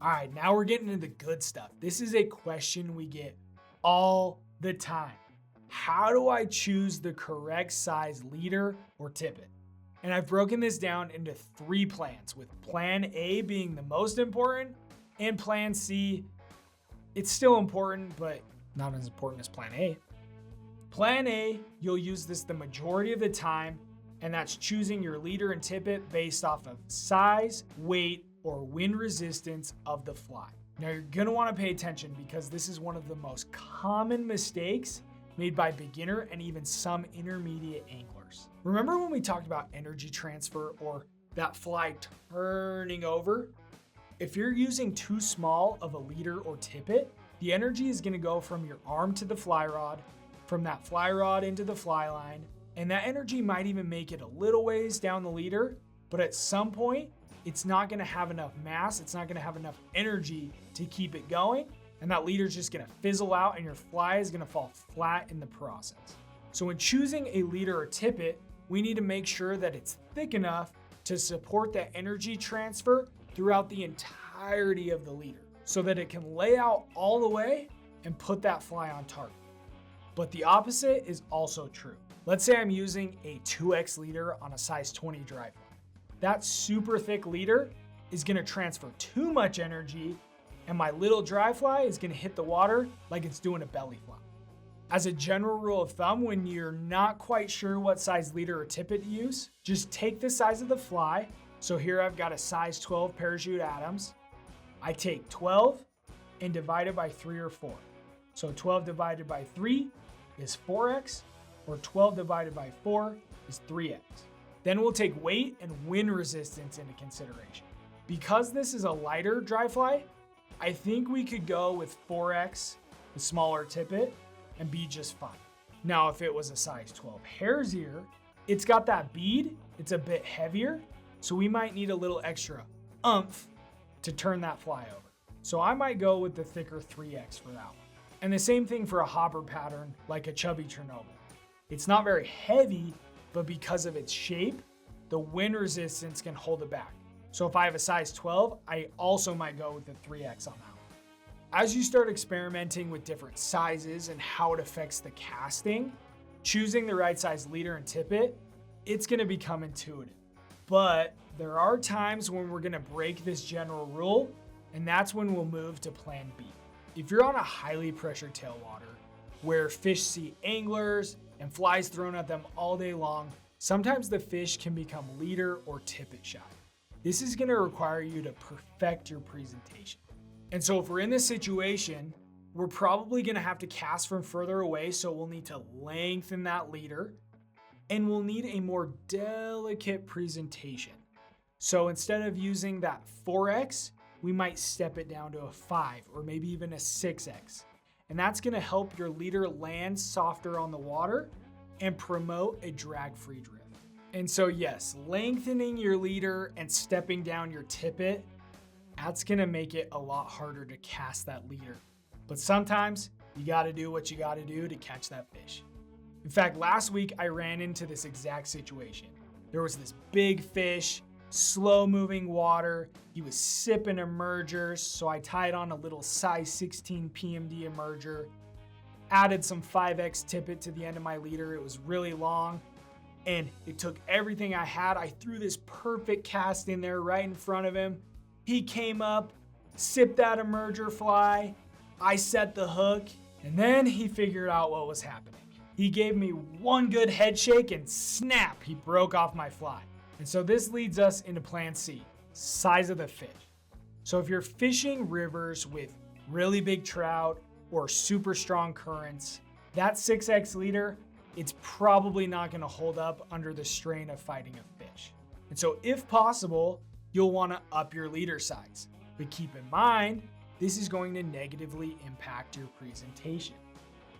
All right, now we're getting into the good stuff. This is a question we get all the time. How do I choose the correct size leader or tippet? And I've broken this down into 3 plans, with plan A being the most important and plan C, it's still important, but not as important as plan A. Plan A, you'll use this the majority of the time, and that's choosing your leader and tippet based off of size, weight, or wind resistance of the fly. Now you're gonna wanna pay attention because this is one of the most common mistakes made by beginner and even some intermediate anglers. Remember when we talked about energy transfer or that fly turning over? If you're using too small of a leader or tippet, the energy is gonna go from your arm to the fly rod, from that fly rod into the fly line, and that energy might even make it a little ways down the leader, but at some point, it's not gonna have enough mass, it's not gonna have enough energy to keep it going, and that leader's just gonna fizzle out and your fly is gonna fall flat in the process. So when choosing a leader or tippet, we need to make sure that it's thick enough to support that energy transfer throughout the entirety of the leader so that it can lay out all the way and put that fly on target. But the opposite is also true. Let's say I'm using a 2X leader on a size 20 dry fly. That super thick leader is gonna transfer too much energy and my little dry fly is gonna hit the water like it's doing a belly flop. As a general rule of thumb, when you're not quite sure what size leader or tippet to use, just take the size of the fly. So here I've got a size 12 parachute Adams. I take 12 and divide it by 3 or 4. So 12 divided by 3 is 4x, or 12 divided by 4 is 3x. Then we'll take weight and wind resistance into consideration. Because this is a lighter dry fly, I think we could go with 4x, the smaller tippet, and be just fine. Now, if it was a size 12 hare's ear, it's got that bead, it's a bit heavier, so we might need a little extra oomph to turn that fly over. So I might go with the thicker 3x for that one. And the same thing for a hopper pattern like a chubby Chernobyl. It's not very heavy, but because of its shape, the wind resistance can hold it back. So if I have a size 12, I also might go with the 3X on that one. As you start experimenting with different sizes and how it affects the casting, choosing the right size leader and tippet, it's gonna become intuitive. But there are times when we're gonna break this general rule, and that's when we'll move to plan B. If you're on a highly pressured tailwater, where fish see anglers and flies thrown at them all day long, sometimes the fish can become leader or tippet shy. This is gonna require you to perfect your presentation. And so if we're in this situation, we're probably gonna have to cast from further away, so we'll need to lengthen that leader, and we'll need a more delicate presentation. So instead of using that 4X, we might step it down to a 5 or maybe even a 6X. And that's gonna help your leader land softer on the water and promote a drag-free drift. And so yes, lengthening your leader and stepping down your tippet, that's gonna make it a lot harder to cast that leader. But sometimes you gotta do what you gotta do to catch that fish. In fact, last week I ran into this exact situation. There was this big fish, slow moving water. He was sipping emergers, so I tied on a little size 16 PMD emerger, added some 5X tippet to the end of my leader. It was really long, and it took everything I had. I threw this perfect cast in there right in front of him. He came up, sipped that emerger fly. I set the hook, and then he figured out what was happening. He gave me one good head shake and snap, he broke off my fly. And so this leads us into plan C, size of the fish. So if you're fishing rivers with really big trout or super strong currents, that 6X leader, it's probably not gonna hold up under the strain of fighting a fish. And so if possible, you'll wanna up your leader size. But keep in mind, this is going to negatively impact your presentation.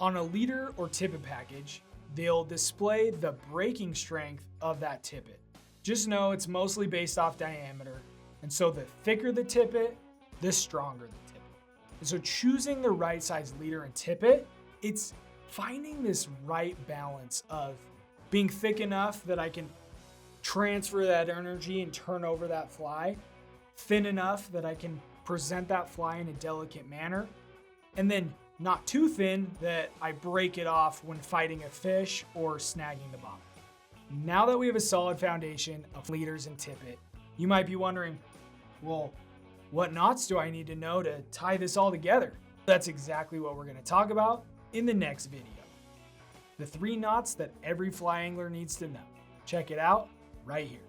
On a leader or tippet package, they'll display the breaking strength of that tippet. Just know it's mostly based off diameter, and so the thicker the tippet, the stronger the tippet. And so choosing the right size leader and tippet, it's finding this right balance of being thick enough that I can transfer that energy and turn over that fly, thin enough that I can present that fly in a delicate manner, and then not too thin that I break it off when fighting a fish or snagging the bottom. Now that we have a solid foundation of leaders and tippet, you might be wondering, well, what knots do I need to know to tie this all together? That's exactly what we're going to talk about in the next video. The 3 knots that every fly angler needs to know. Check it out right here.